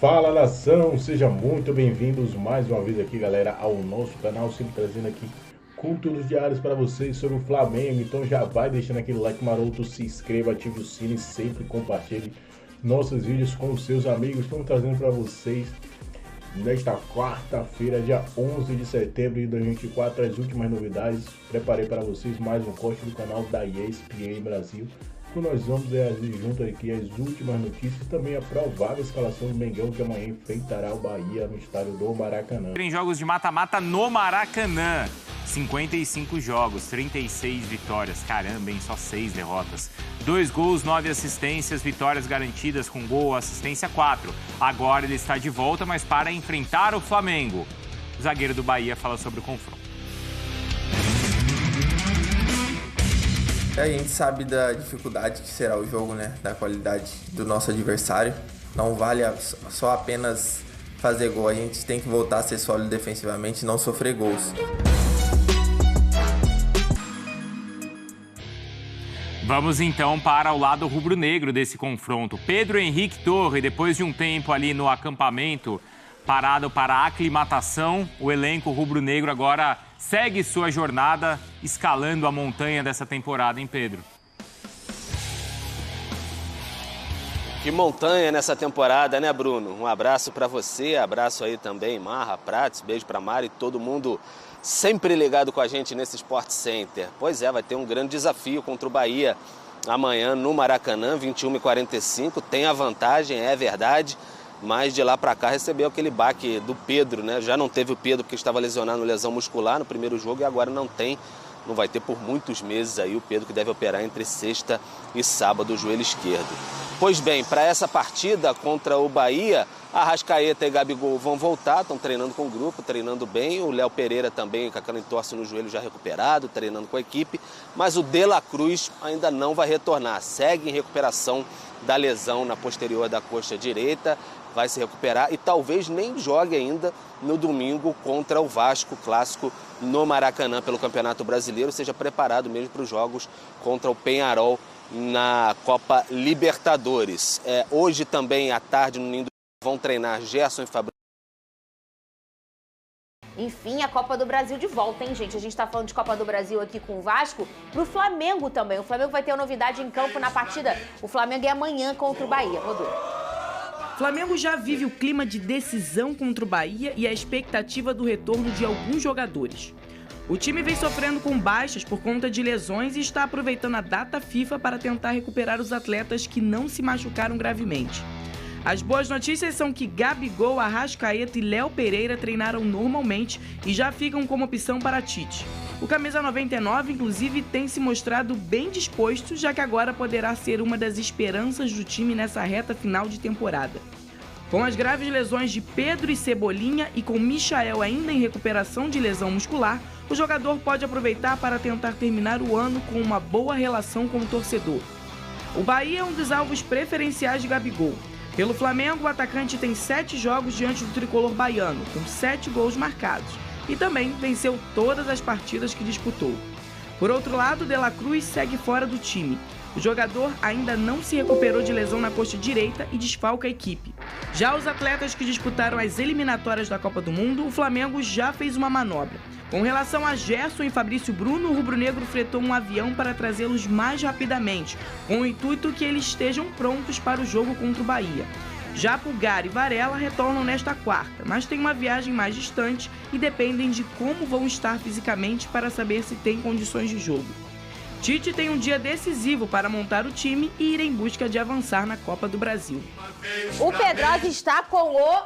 Fala nação, sejam muito bem-vindos mais uma vez aqui, galera, ao nosso canal, sempre trazendo aqui conteúdos diários para vocês sobre o Flamengo. Então já vai deixando aquele like maroto, se inscreva, ative o sino e sempre compartilhe nossos vídeos com os seus amigos. Estamos trazendo para vocês nesta quarta-feira, dia 11 de setembro de 2024, as últimas novidades. Preparei para vocês mais um corte do canal da ESPN Brasil. Então nós vamos reagir junto aqui as últimas notícias e também a provável escalação do Mengão, que amanhã enfrentará o Bahia no estádio do Maracanã. Em jogos de mata-mata no Maracanã, 55 jogos, 36 vitórias, caramba, hein? Só 6 derrotas. 2 gols, 9 assistências, vitórias garantidas com gol, assistência 4. Agora ele está de volta, mas para enfrentar o Flamengo. O zagueiro do Bahia fala sobre o confronto. A gente sabe da dificuldade que será o jogo, né? Da qualidade do nosso adversário. Não vale só apenas fazer gol, a gente tem que voltar a ser sólido defensivamente e não sofrer gols. Vamos então para o lado rubro-negro desse confronto. Pedro Henrique Torre, depois de um tempo ali no acampamento, parado para a aclimatação, o elenco rubro-negro agora segue sua jornada escalando a montanha dessa temporada, hein, Pedro? Que montanha nessa temporada, né, Bruno? Um abraço para você, abraço aí também, Marra, Prates, beijo para Mari, todo mundo sempre ligado com a gente nesse Sport Center. Pois é, vai ter um grande desafio contra o Bahia amanhã no Maracanã, 21h45, tem a vantagem, é verdade, mas de lá para cá recebeu aquele baque do Pedro, né? Já não teve o Pedro porque estava lesionado, lesão muscular no primeiro jogo e agora não tem. Não vai ter por muitos meses aí o Pedro, que deve operar entre sexta e sábado o joelho esquerdo. Pois bem, para essa partida contra o Bahia, Arrascaeta e Gabigol vão voltar, estão treinando com o grupo, treinando bem. O Léo Pereira também, com aquela entorse no joelho já recuperado, treinando com a equipe. Mas o De La Cruz ainda não vai retornar, segue em recuperação da lesão na posterior da coxa direita. Vai se recuperar e talvez nem jogue ainda no domingo contra o Vasco, clássico no Maracanã pelo Campeonato Brasileiro, seja preparado mesmo para os jogos contra o Peñarol na Copa Libertadores. Hoje também à tarde no Ninho vão treinar Gerson e Fabrício. Enfim, a Copa do Brasil de volta, hein, gente? A gente tá falando de Copa do Brasil aqui com o Vasco, pro Flamengo também. O Flamengo vai ter uma novidade em campo na partida. O Flamengo é amanhã contra o Bahia. Rodou. Flamengo já vive o clima de decisão contra o Bahia e a expectativa do retorno de alguns jogadores. O time vem sofrendo com baixas por conta de lesões e está aproveitando a data FIFA para tentar recuperar os atletas que não se machucaram gravemente. As boas notícias são que Gabigol, Arrascaeta e Léo Pereira treinaram normalmente e já ficam como opção para Tite. O camisa 99, inclusive, tem se mostrado bem disposto, já que agora poderá ser uma das esperanças do time nessa reta final de temporada. Com as graves lesões de Pedro e Cebolinha e com Michael ainda em recuperação de lesão muscular, o jogador pode aproveitar para tentar terminar o ano com uma boa relação com o torcedor. O Bahia é um dos alvos preferenciais de Gabigol. Pelo Flamengo, o atacante tem 7 jogos diante do tricolor baiano, com 7 gols marcados, e também venceu todas as partidas que disputou. Por outro lado, De La Cruz segue fora do time. O jogador ainda não se recuperou de lesão na coxa direita e desfalca a equipe. Já os atletas que disputaram as eliminatórias da Copa do Mundo, o Flamengo já fez uma manobra. Com relação a Gerson e Fabrício Bruno, o rubro-negro fretou um avião para trazê-los mais rapidamente, com o intuito que eles estejam prontos para o jogo contra o Bahia. Já Pulgar e Varela retornam nesta quarta, mas têm uma viagem mais distante e dependem de como vão estar fisicamente para saber se têm condições de jogo. Tite tem um dia decisivo para montar o time e ir em busca de avançar na Copa do Brasil. O Pedrosa está com o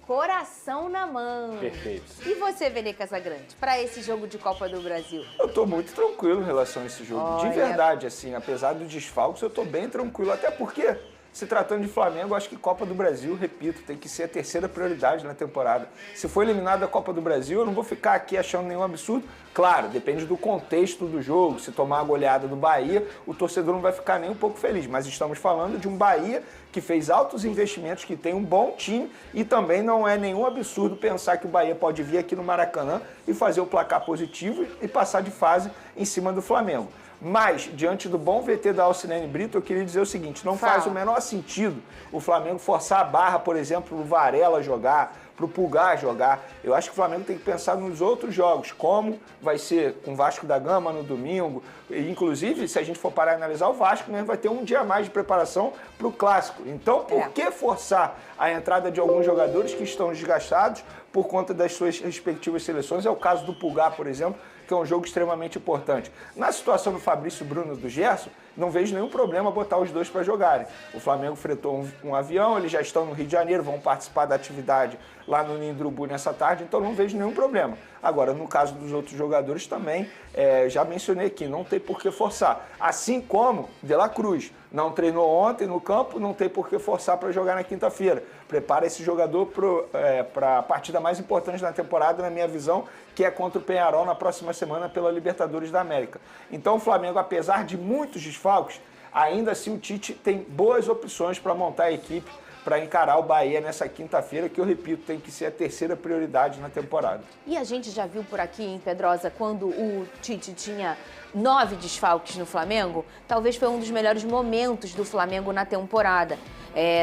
coração na mão. Perfeito. E você, Vene Casagrande, para esse jogo de Copa do Brasil? Eu tô muito tranquilo em relação a esse jogo. Olha. De verdade, assim, apesar dos desfalques, eu tô bem tranquilo. Até porque, se tratando de Flamengo, acho que Copa do Brasil, repito, tem que ser a terceira prioridade na temporada. Se for eliminado da Copa do Brasil, eu não vou ficar aqui achando nenhum absurdo. Claro, depende do contexto do jogo. Se tomar a goleada do Bahia, o torcedor não vai ficar nem um pouco feliz. Mas estamos falando de um Bahia que fez altos investimentos, que tem um bom time e também não é nenhum absurdo pensar que o Bahia pode vir aqui no Maracanã e fazer o placar positivo e passar de fase em cima do Flamengo. Mas, diante do bom VT da Alcinene Brito, eu queria dizer o seguinte, não faz o menor sentido o Flamengo forçar a barra, por exemplo, pro Varela jogar, pro Pulgar jogar. Eu acho que o Flamengo tem que pensar nos outros jogos, como vai ser com o Vasco da Gama no domingo. E, inclusive, se a gente for parar e analisar, o Vasco mesmo vai ter um dia a mais de preparação pro Clássico. Então, por que forçar a entrada de alguns jogadores que estão desgastados por conta das suas respectivas seleções? É o caso do Pulgar, por exemplo, que é um jogo extremamente importante. Na situação do Fabrício Bruno e do Gerson, não vejo nenhum problema botar os dois para jogarem. O Flamengo fretou um avião, eles já estão no Rio de Janeiro, vão participar da atividade lá no Ninho do Urubu nessa tarde, então não vejo nenhum problema. Agora, no caso dos outros jogadores também, já mencionei aqui, não tem por que forçar. Assim como De La Cruz não treinou ontem no campo, não tem por que forçar para jogar na quinta-feira. Prepara esse jogador para a partida mais importante da temporada, na minha visão, que é contra o Peñarol na próxima semana pela Libertadores da América. Então o Flamengo, apesar de muitos desfalques, ainda assim o Tite tem boas opções para montar a equipe para encarar o Bahia nessa quinta-feira, que eu repito, tem que ser a terceira prioridade na temporada. E a gente já viu por aqui, em Pedrosa, quando o Tite tinha 9 desfalques no Flamengo, talvez foi um dos melhores momentos do Flamengo na temporada.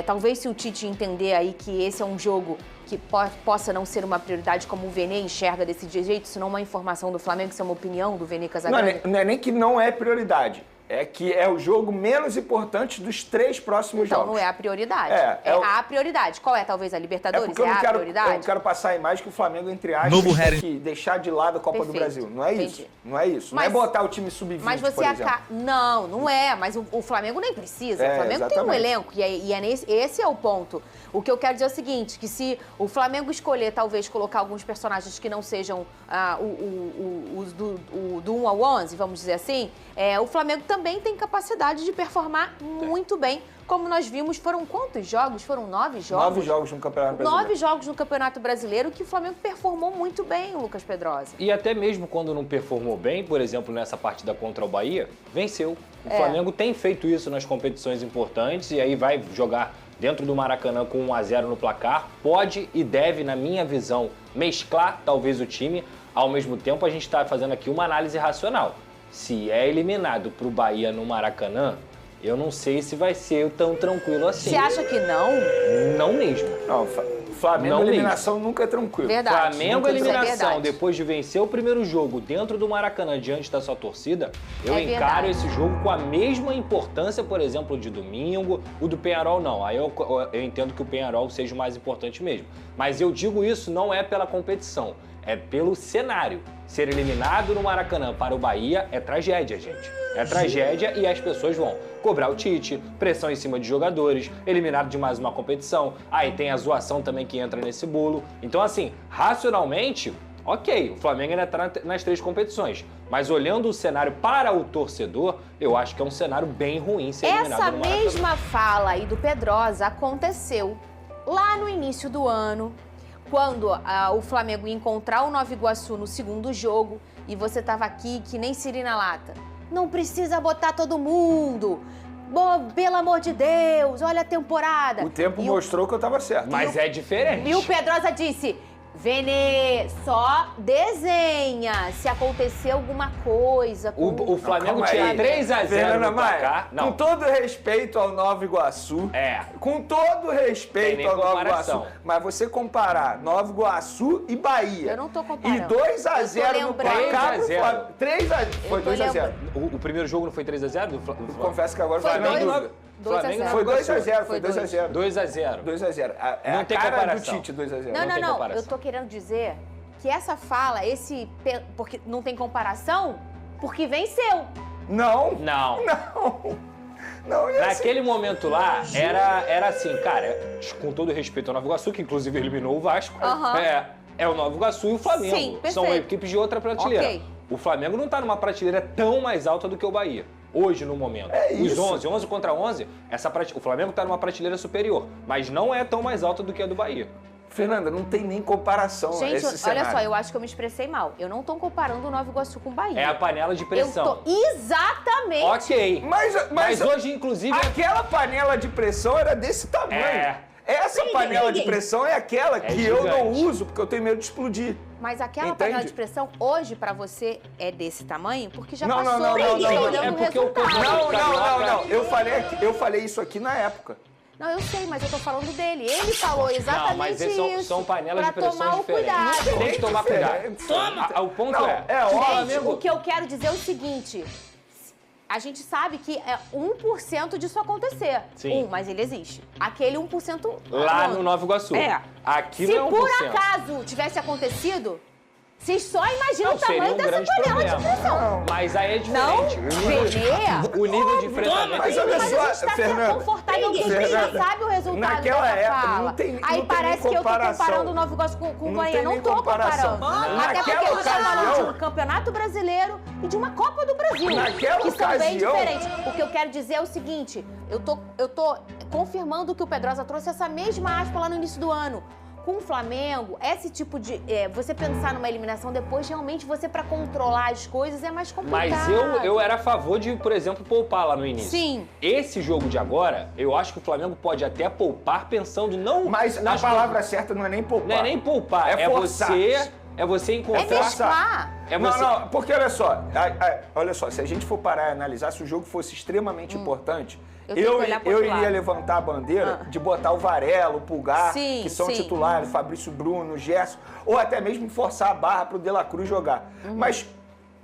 Talvez se o Tite entender aí que esse é um jogo que possa não ser uma prioridade como o Vene enxerga desse jeito, isso não é uma informação do Flamengo, isso é uma opinião do Vene Casagrande. Não é nem que não é prioridade. É que é o jogo menos importante dos 3 próximos jogos. Então não é a prioridade. É a prioridade. Qual é, talvez, a Libertadores? Prioridade? Eu não quero passar a imagem que o Flamengo, entre aspas, tem que deixar de lado a Copa do Brasil. Não é isso. Não é isso. Não é botar o time sub-20, mas você por exemplo. Não é. Mas o Flamengo nem precisa. O Flamengo tem um elenco. Esse é o ponto. O que eu quero dizer é o seguinte, que se o Flamengo escolher, talvez, colocar alguns personagens que não sejam os do 1 ao 11, vamos dizer assim, o Flamengo também tem capacidade de performar muito bem. Como nós vimos, foram quantos jogos? Foram 9 jogos? 9 jogos no Campeonato Brasileiro. 9 jogos no Campeonato Brasileiro que o Flamengo performou muito bem, Lucas Pedrosa. E até mesmo quando não performou bem, por exemplo, nessa partida contra o Bahia, venceu. O Flamengo tem feito isso nas competições importantes e aí vai jogar dentro do Maracanã com 1-0 no placar. Pode e deve, na minha visão, mesclar talvez o time. Ao mesmo tempo, a gente está fazendo aqui uma análise racional. Se é eliminado para o Bahia no Maracanã, eu não sei se vai ser tão tranquilo assim. Você acha que não? Não mesmo. Não, Flamengo, não eliminação mesmo. Nunca é tranquilo. Verdade. Flamengo, eliminação, depois de vencer o primeiro jogo dentro do Maracanã, diante da sua torcida, eu encaro esse jogo com a mesma importância, por exemplo, de domingo. O do Peñarol não. Aí eu entendo que o Peñarol seja o mais importante mesmo. Mas eu digo isso não é pela competição, é pelo cenário. Ser eliminado no Maracanã para o Bahia é tragédia, gente. É tragédia e as pessoas vão cobrar o Tite, pressão em cima de jogadores, eliminado de mais uma competição. Aí tem a zoação também que entra nesse bolo. Então, assim, racionalmente, ok, o Flamengo ainda está nas 3 competições. Mas olhando o cenário para o torcedor, eu acho que é um cenário bem ruim ser eliminado no Maracanã. Essa mesma fala aí do Pedrosa aconteceu lá no início do ano, quando o Flamengo ia encontrar o Nova Iguaçu no segundo jogo e você estava aqui que nem siri na lata. Não precisa botar todo mundo. Pelo amor de Deus, olha a temporada. O tempo mostrou que eu estava certo. Mas é diferente. E o Pedrosa disse, Vene, só desenha se acontecer alguma coisa. O Flamengo tinha 3-0 no placar. Com todo respeito ao Nova Iguaçu. Com todo respeito ao Nova Iguaçu. Mas você comparar Nova Iguaçu e Bahia. Eu não tô comparando. E 2-0 no placar. 3-0. Foi 2-0. O primeiro jogo não foi 3-0? Confesso que agora foi Flamengo. Foi 2-0, foi 2-0. 2-0. 2-0. Não tem comparação. Do Tite, 2-0. Não. Eu tô querendo dizer que essa fala, porque não tem comparação, porque venceu. Não. Naquele momento lá, era assim, cara, com todo respeito ao Nova Iguaçu, que inclusive eliminou o Vasco, é o Nova Iguaçu e o Flamengo. Sim, são equipes de outra prateleira. Okay. O Flamengo não tá numa prateleira tão mais alta do que o Bahia. Hoje, no momento. Os 11 contra 11, o Flamengo tá numa prateleira superior, mas não é tão mais alta do que a do Bahia. Fernanda, não tem nem comparação. Gente, esse cenário. Olha só, eu acho que eu me expressei mal. Eu não tô comparando o Nova Iguaçu com o Bahia. É a panela de pressão. Exatamente. Ok. Mas hoje, inclusive... Aquela panela de pressão era desse tamanho. Essa panela de pressão é aquela que eu não uso porque eu tenho medo de explodir. Mas aquela Entende? panela de pressão, hoje, pra você, é desse tamanho? Porque já Não, passou não, e olhando É o porque o resultado. Não. Eu falei isso aqui na época. Não, eu sei, mas eu tô falando dele. Ele falou exatamente Não, mas isso. são panelas de pra pressão tomar o diferentes. cuidado. Tem que tomar cuidado. O ponto Não, é Gente, o que eu quero dizer é o seguinte... A gente sabe que é 1% disso acontecer. Sim. Mas ele existe. Aquele 1%... lá não. no Nova Iguaçu. É. Aqui Se não é 1%. por acaso tivesse acontecido, vocês só imaginam Não, o seria tamanho um dessa grande panela de problema. pressão. Mas aí é Não, diferente. O nível de enfrentamento... Mas olha Mas só, a gente tá Fernanda, confortável porque a gente já Fernanda, sabe o resultado naquela dessa época, fala. não tem Aí nem parece que eu tô comparação. comparando o Nova Iguaçu com o Não Bahia. tem Não nem tô comparação. comparando. Até porque Naquela a gente tá falando de ocasião- um campeonato brasileiro e de uma Copa do Brasil. Naquela que são bem ocasião- diferentes. O que eu quero dizer é o seguinte, eu tô confirmando que o Pedrosa trouxe essa mesma aspa lá no início do ano. Com o Flamengo, esse tipo de... você pensar numa eliminação depois, realmente você, pra controlar as coisas, é mais complicado. Mas eu era a favor de, por exemplo, poupar lá no início. Sim. Esse jogo de agora, eu acho que o Flamengo pode até poupar pensando não... Mas a nas palavra certa não é nem poupar. Não é nem poupar, É forçar. você É encontrar... mesclar. É você... Não, porque olha só, se a gente for parar e analisar, se o jogo fosse extremamente importante, Eu tenho que olhar pro outro iria lado. levantar a bandeira de botar o Varela, o Pulgar, Sim, que são sim. titulares, Fabrício Bruno, Gerson, ou até mesmo forçar a barra pro De La Cruz jogar. Mas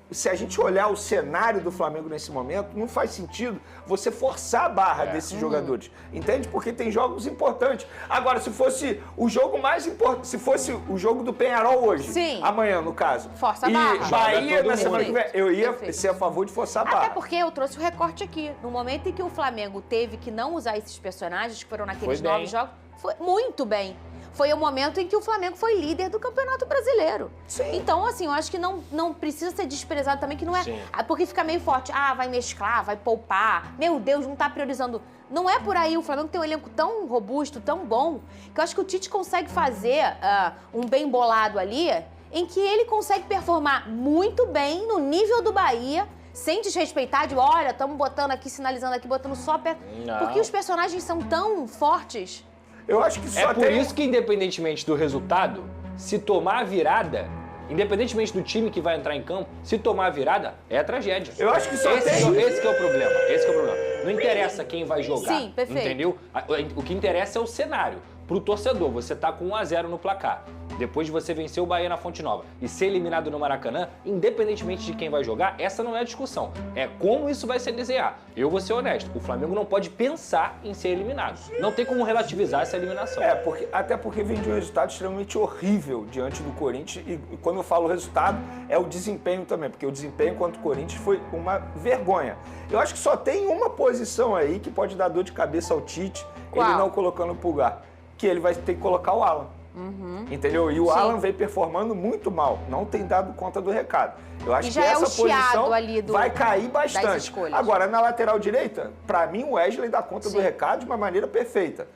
se a gente olhar o cenário do Flamengo nesse momento, não faz sentido você forçar a barra desses jogadores. Entende? Porque tem jogos importantes. Agora, se fosse o jogo mais importante, se fosse o jogo do Peñarol hoje, Sim. amanhã, no caso, Força a e barra. Bahia Joga na todo semana que mundo. vem, eu ia Perfeito. ser a favor de forçar a Até barra. porque eu trouxe o recorte aqui. No momento em que o Flamengo teve que não usar esses personagens que foram naqueles Foi bem. 9 jogos, foi muito bem. Foi o momento em que o Flamengo foi líder do Campeonato Brasileiro. Sim. Então, assim, eu acho que não precisa ser desprezado também, que não é... Sim. Porque fica meio forte. Ah, vai mesclar, vai poupar. Meu Deus, não tá priorizando. Não é por aí. O Flamengo tem um elenco tão robusto, tão bom, que eu acho que o Tite consegue fazer um bem bolado ali, em que ele consegue performar muito bem no nível do Bahia, sem desrespeitar de, olha, estamos botando aqui, sinalizando aqui, botando só perto. Não. Porque os personagens são tão fortes. Eu acho que só É por tem... isso que, independentemente do resultado, se tomar a virada, independentemente do time que vai entrar em campo, se tomar a virada, é a tragédia. Eu acho que só esse tem... esse que é o problema. Esse que é o problema. Não interessa quem vai jogar. Sim, perfeito. Entendeu? O que interessa é o cenário. Pro torcedor, você tá com 1-0 no placar. Depois de você vencer o Bahia na Fonte Nova e ser eliminado no Maracanã, independentemente de quem vai jogar, essa não é a discussão. É como isso vai se desenhar. Eu vou ser honesto, o Flamengo não pode pensar em ser eliminado. Não tem como relativizar essa eliminação. Até porque vem de um resultado extremamente horrível diante do Corinthians. E quando eu falo resultado, é o desempenho também, porque o desempenho contra o Corinthians foi uma vergonha. Eu acho que só tem uma posição aí que pode dar dor de cabeça ao Tite, Qual? ele não colocando o Pulgar, que ele vai ter que colocar o Alan. Entendeu? E o Sim. Alan vem performando muito mal, não tem dado conta do recado. Eu acho E já que é essa o chiado posição ali vai cair das bastante. escolhas. Agora, na lateral direita, pra mim o Wesley dá conta do Sim. recado de uma maneira perfeita.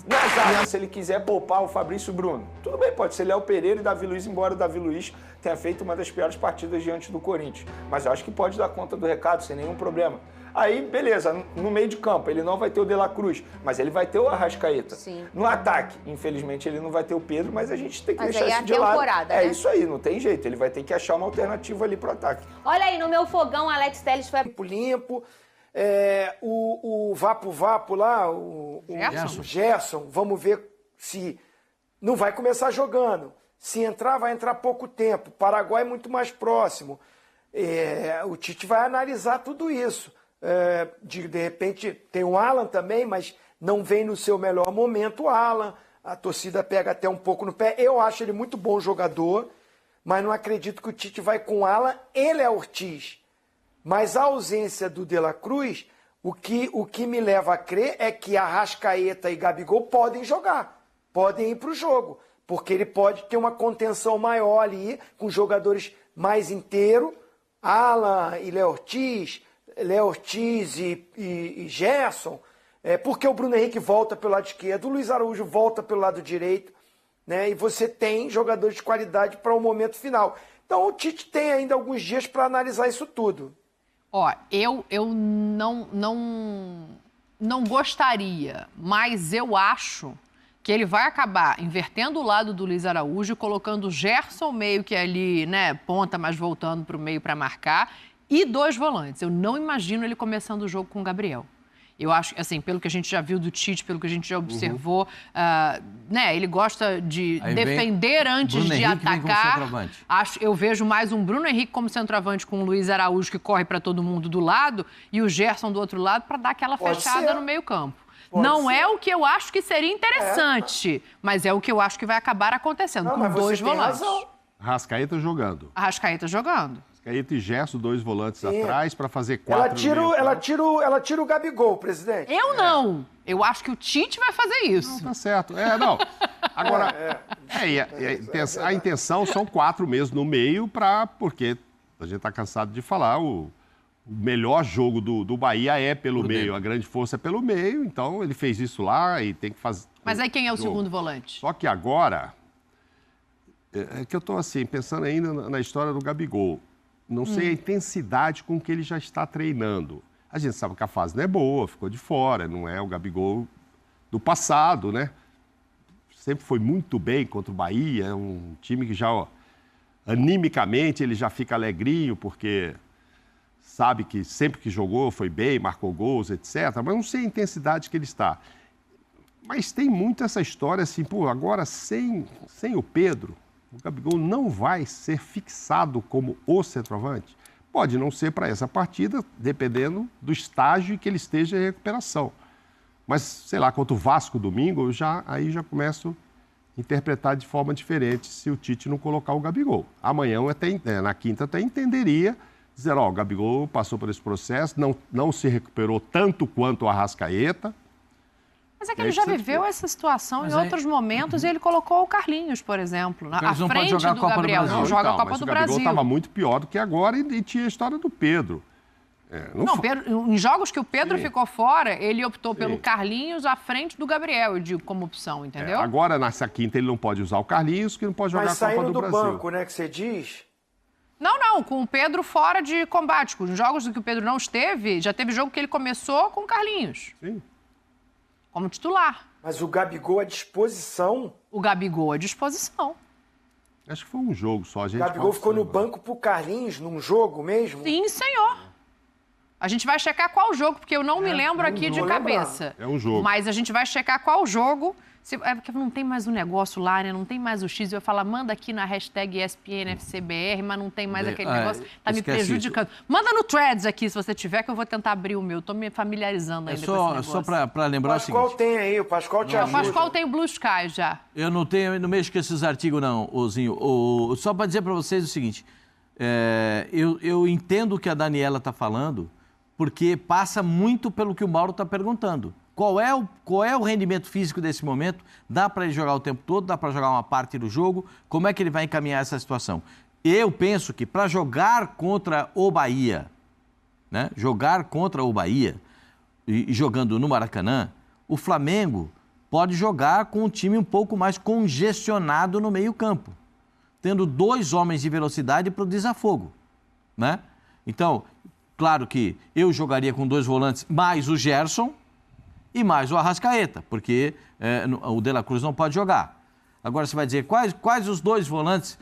Na zaga, se ele quiser poupar o Fabrício Bruno, tudo bem, pode ser Léo Pereira e Davi Luiz, embora o Davi Luiz tenha feito uma das piores partidas diante do Corinthians. Mas eu acho que pode dar conta do recado sem nenhum problema. Aí, beleza, no meio de campo, ele não vai ter o De La Cruz, mas ele vai ter o Arrascaeta. Sim. No ataque, infelizmente, ele não vai ter o Pedro, mas a gente tem que Mas deixar aí é isso a de lado. temporada, É né? isso aí, não tem jeito. Ele vai ter que achar uma alternativa ali pro ataque. Olha aí, no meu fogão, Alex Telles foi... Limpo. O Vapo lá, o Gerson, vamos ver se não vai começar jogando. Se entrar, vai entrar pouco tempo. Paraguai é muito mais próximo. O Tite vai analisar tudo isso. De repente tem o Alan também, mas não vem no seu melhor momento o Alan. A torcida pega até um pouco no pé. Eu acho ele muito bom jogador, mas não acredito que o Tite vai com o Alan. Ele é Ortiz. Mas a ausência do De La Cruz, o que me leva a crer é que Arrascaeta e Gabigol podem jogar, podem ir para o jogo, porque ele pode ter uma contenção maior ali, com jogadores mais inteiros, Alan e Léo Ortiz e Gerson, porque o Bruno Henrique volta pelo lado esquerdo, o Luiz Araújo volta pelo lado direito, né? E você tem jogadores de qualidade para o momento final. Então o Tite tem ainda alguns dias para analisar isso tudo. Ó, eu não gostaria, mas eu acho que ele vai acabar invertendo o lado do Luiz Araújo, colocando o Gerson meio que ali, né, ponta, mas voltando para o meio para marcar, e 2 volantes. Eu não imagino ele começando o jogo com o Gabriel. Eu acho, assim, pelo que a gente já viu do Tite, pelo que a gente já observou, né, ele gosta de defender antes de atacar. Eu vejo mais um Bruno Henrique como centroavante com o Luiz Araújo, que corre para todo mundo do lado, e o Gerson do outro lado para dar aquela fechada no meio-campo. Não é o que eu acho que seria interessante, mas é o que eu acho que vai acabar acontecendo, com 2 volantes. Arrascaeta jogando. Arrascaeta jogando. Arrascaeta e Gerson, 2 volantes atrás para fazer 4. Ela tira o Gabigol, presidente. Eu não. Eu acho que o Tite vai fazer isso. Não, tá certo. Não. Agora, a intenção são 4 mesmo no meio, porque a gente está cansado de falar, o melhor jogo do Bahia é pelo meio, a grande força é pelo meio, então ele fez isso lá e tem que fazer. Mas aí quem é o segundo volante? Só que agora, é que eu estou assim, pensando ainda na história do Gabigol. Não sei a intensidade com que ele já está treinando. A gente sabe que a fase não é boa, ficou de fora, não é o Gabigol do passado, né? Sempre foi muito bem contra o Bahia, é um time que já, animicamente, ele já fica alegrinho, porque sabe que sempre que jogou foi bem, marcou gols, etc. Mas não sei a intensidade que ele está. Mas tem muito essa história assim, agora sem o Pedro, o Gabigol não vai ser fixado como o centroavante. Pode não ser para essa partida, dependendo do estágio em que ele esteja em recuperação. Mas, sei lá, contra o Vasco domingo, aí já começo a interpretar de forma diferente se o Tite não colocar o Gabigol. Amanhã, na quinta, até entenderia, dizer, o Gabigol passou por esse processo, não se recuperou tanto quanto o Arrascaeta. Mas é que ele já viveu essa situação em outros momentos e ele colocou o Carlinhos, por exemplo, à frente do Gabriel. Não joga a Copa do Brasil. O Gabigol estava muito pior do que agora e tinha a história do Pedro. Em jogos que o Pedro ficou fora, ele optou pelo Carlinhos à frente do Gabriel, eu digo, como opção, entendeu? Agora, nessa quinta, ele não pode usar o Carlinhos, que não pode jogar a Copa do Brasil. Mas saindo do banco, né, que você diz... Não, com o Pedro fora de combate. Com os jogos em que o Pedro não esteve, já teve jogo que ele começou com o Carlinhos. Sim. Como titular. Mas o Gabigol à disposição? O Gabigol à disposição. Acho que foi um jogo só. A gente o Gabigol ficou no banco pro Carlinhos, num jogo mesmo? Sim, senhor. A gente vai checar qual jogo, porque eu não me lembro aqui de cabeça. É um jogo. Mas a gente vai checar qual jogo. É porque não tem mais o negócio lá, né? Não tem mais o X. Eu ia falar, manda aqui na hashtag ESPNFCBR, mas não tem mais aquele negócio. Tá me prejudicando. Manda no Threads aqui, se você tiver, que eu vou tentar abrir o meu. Tô me familiarizando ainda com esse negócio. Só pra lembrar o seguinte... O Pascoal tem aí, o Pascoal te ajuda. O Pascoal tem o Blue Sky já. Eu não mexo com esses artigos, não, Ozinho. Só pra dizer pra vocês o seguinte, eu entendo o que a Daniela tá falando, porque passa muito pelo que o Mauro tá perguntando. Qual é o rendimento físico desse momento? Dá para ele jogar o tempo todo? Dá para jogar uma parte do jogo? Como é que ele vai encaminhar essa situação? Eu penso que para jogar contra o Bahia, né? Jogar contra o Bahia e jogando no Maracanã, o Flamengo pode jogar com um time um pouco mais congestionado no meio-campo, tendo 2 homens de velocidade para o desafogo, né? Então, claro que eu jogaria com 2 volantes mais o Gerson e mais o Arrascaeta, porque o De La Cruz não pode jogar. Agora você vai dizer quais os 2 volantes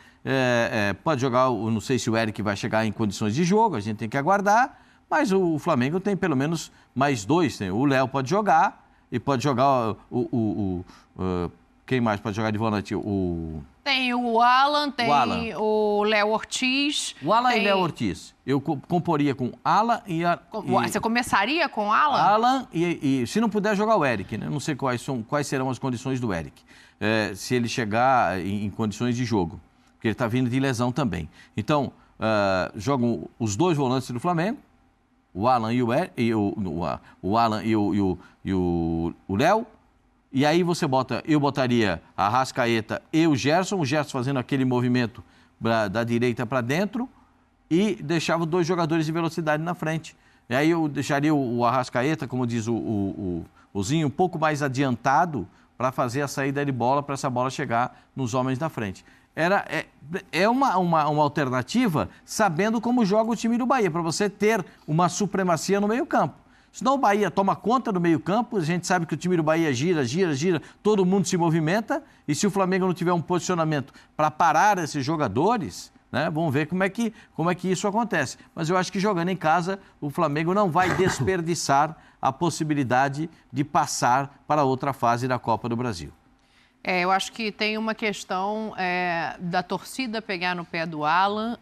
pode jogar, eu não sei se o Eric vai chegar em condições de jogo, a gente tem que aguardar, mas o Flamengo tem pelo menos mais 2, o Léo pode jogar e pode jogar quem mais pode jogar de volante? Tem o Alan, tem o Léo Ortiz. O Alan e Léo Ortiz. Eu comporia com Alan e... Você começaria com Alan? Alan e se não puder jogar o Eric, né? Não sei quais serão as condições do Eric. Se ele chegar em condições de jogo. Porque ele está vindo de lesão também. Então, jogam os 2 volantes do Flamengo, o Alan e o Alan e o Léo. E aí eu botaria a Arrascaeta e o Gerson fazendo aquele movimento da direita para dentro e deixava 2 jogadores de velocidade na frente. E aí eu deixaria o Arrascaeta, como diz o Zinho, um pouco mais adiantado para fazer a saída de bola, para essa bola chegar nos homens da frente. É uma alternativa sabendo como joga o time do Bahia, para você ter uma supremacia no meio-campo. Senão o Bahia toma conta do meio-campo, a gente sabe que o time do Bahia gira, todo mundo se movimenta, e se o Flamengo não tiver um posicionamento para parar esses jogadores, né, vamos ver como é que isso acontece. Mas eu acho que jogando em casa, o Flamengo não vai desperdiçar a possibilidade de passar para outra fase da Copa do Brasil. Eu acho que tem uma questão da torcida pegar no pé do Alan,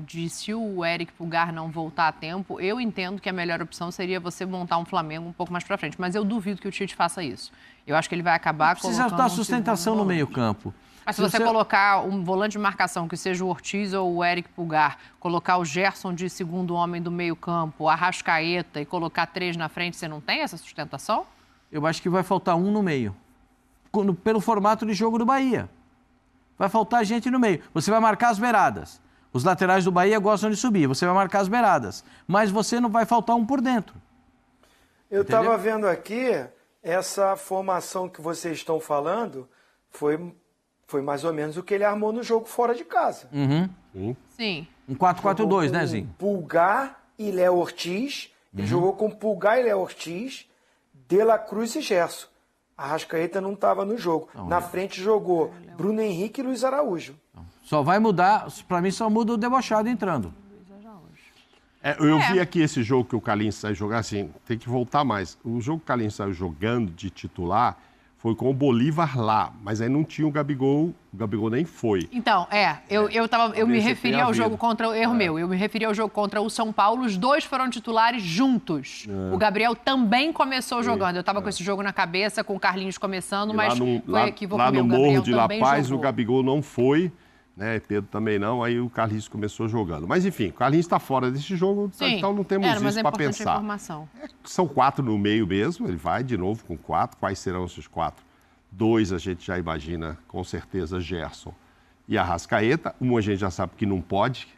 de se o Eric Pulgar não voltar a tempo. Eu entendo que a melhor opção seria você montar um Flamengo um pouco mais para frente, mas eu duvido que o Tite faça isso. Eu acho que ele vai acabar colocando... Precisa dar sustentação no meio-campo. Mas se você colocar um volante de marcação, que seja o Ortiz ou o Eric Pulgar, colocar o Gerson de segundo homem do meio-campo, o Arrascaeta e colocar 3 na frente, você não tem essa sustentação? Eu acho que vai faltar um no meio. Pelo formato de jogo do Bahia. Vai faltar gente no meio. Você vai marcar as beiradas. Os laterais do Bahia gostam de subir. Você vai marcar as beiradas. Mas você não vai faltar um por dentro. Eu estava vendo aqui, essa formação que vocês estão falando foi mais ou menos o que ele armou no jogo fora de casa. Sim. Um 4-4-2, né, Zinho? Pulgar e Léo Ortiz. Ele jogou com Pulgar e Léo Ortiz, De La Cruz e Gerson. A Arrascaeta não estava no jogo. Na frente jogou Bruno Henrique e Luiz Araújo. Só vai mudar, para mim só muda o debochado entrando. Eu vi aqui esse jogo que o Carlinhos saiu jogar, assim, tem que voltar mais. O jogo que o Carlinhos saiu jogando de titular foi com o Bolívar lá, mas aí não tinha o Gabigol nem foi. Então, eu me referi ao jogo contra eu me referi ao jogo contra o São Paulo, os dois foram titulares juntos. O Gabriel também começou jogando. Eu estava com esse jogo na cabeça, com o Carlinhos começando, mas foi equívoco meu. Lá no Morro de La Paz, jogou. O Gabigol não foi, né? Pedro também não, aí o Carlinhos começou jogando. Mas enfim, o Carlinhos está fora desse jogo, então não temos isso para pensar. Informação. São 4 no meio mesmo, ele vai de novo com 4. Quais serão esses 4? 2 a gente já imagina, com certeza, Gerson e Arrascaeta. Um a gente já sabe que não pode,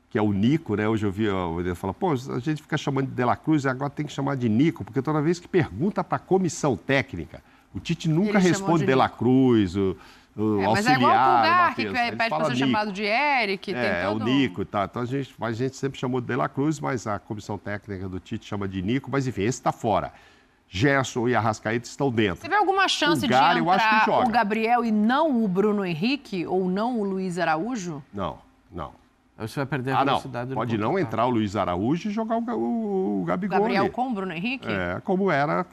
que é o Nico, né? Hoje eu vi ele falar, pô, a gente fica chamando de La Cruz, agora tem que chamar de Nico, porque toda vez que pergunta para a comissão técnica, o Tite nunca responde de La Cruz, o auxiliar. Mas é igual o Pulgar, que pede para ser chamado de Eric. É o Nico e tal. Então a gente sempre chamou de La Cruz, mas a comissão técnica do Tite chama de Nico. Mas enfim, esse está fora. Gerson e Arrascaeta estão dentro. Você vê alguma chance de entrar o Gabriel e não o Bruno Henrique ou não o Luiz Araújo? Não. Aí você vai perder a velocidade do pode não entrar o Luiz Araújo e jogar o Gabigol Gabriel ali. com o Bruno Henrique? Como era.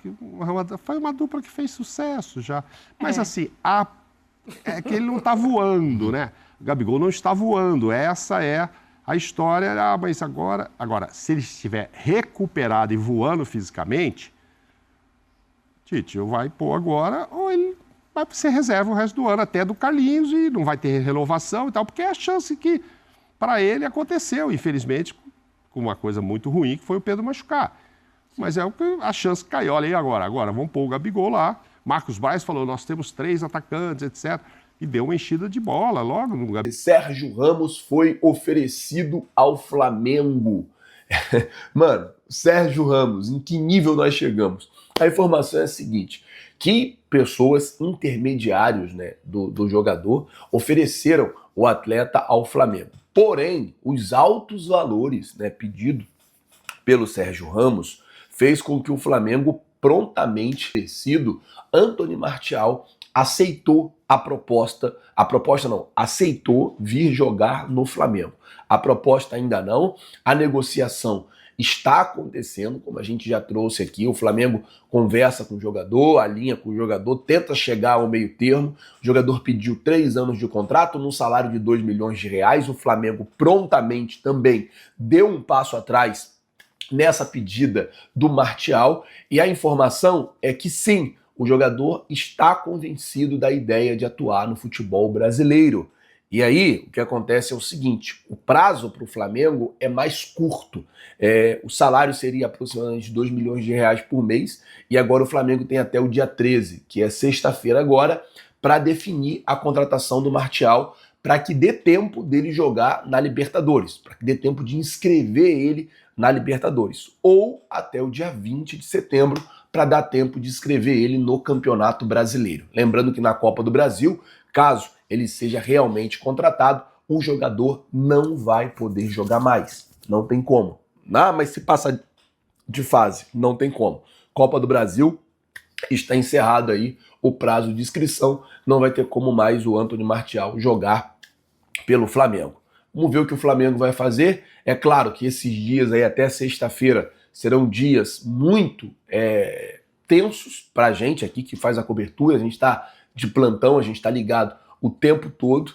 Foi uma dupla que fez sucesso já. Mas assim, é que ele não está voando, né? O Gabigol não está voando. Essa é a história. Mas agora, se ele estiver recuperado e voando fisicamente, Tite vai pôr agora, ou ele vai ser reserva o resto do ano, até do Carlinhos, e não vai ter renovação e tal, porque é a chance que, para ele, aconteceu, infelizmente, com uma coisa muito ruim, que foi o Pedro machucar. Mas é a chance que caiu. Olha aí agora, vamos pôr o Gabigol lá. Marcos Braz falou, nós temos 3 atacantes, etc. E deu uma enchida de bola logo no Gabigol. Sérgio Ramos foi oferecido ao Flamengo. Mano, Sérgio Ramos, em que nível nós chegamos? A informação é a seguinte, que pessoas intermediários, né, do jogador ofereceram o atleta ao Flamengo. Porém, os altos valores, né, pedidos pelo Sérgio Ramos fez com que o Flamengo prontamente oferecido, Anthony Martial aceitou aceitou vir jogar no Flamengo. A proposta ainda não, a negociação está acontecendo, como a gente já trouxe aqui, o Flamengo conversa com o jogador, alinha com o jogador, tenta chegar ao meio termo, o jogador pediu 3 anos de contrato, num salário de 2 milhões de reais, o Flamengo prontamente também deu um passo atrás nessa pedida do Martial, e a informação é que sim, o jogador está convencido da ideia de atuar no futebol brasileiro. E aí, o que acontece é o seguinte, o prazo para o Flamengo é mais curto. O salário seria aproximadamente 2 milhões de reais por mês, e agora o Flamengo tem até o dia 13, que é sexta-feira agora, para definir a contratação do Martial, para que dê tempo dele jogar na Libertadores, para que dê tempo de inscrever ele na Libertadores, ou até o dia 20 de setembro, para dar tempo de inscrever ele no Campeonato Brasileiro. Lembrando que na Copa do Brasil, caso ele seja realmente contratado, o jogador não vai poder jogar mais. Não tem como. Mas se passa de fase, não tem como. Copa do Brasil está encerrado aí o prazo de inscrição, não vai ter como mais o Antony Martial jogar pelo Flamengo. Vamos ver o que o Flamengo vai fazer. É claro que esses dias aí até sexta-feira serão dias muito tensos para a gente aqui que faz a cobertura, a gente está de plantão, a gente está ligado o tempo todo.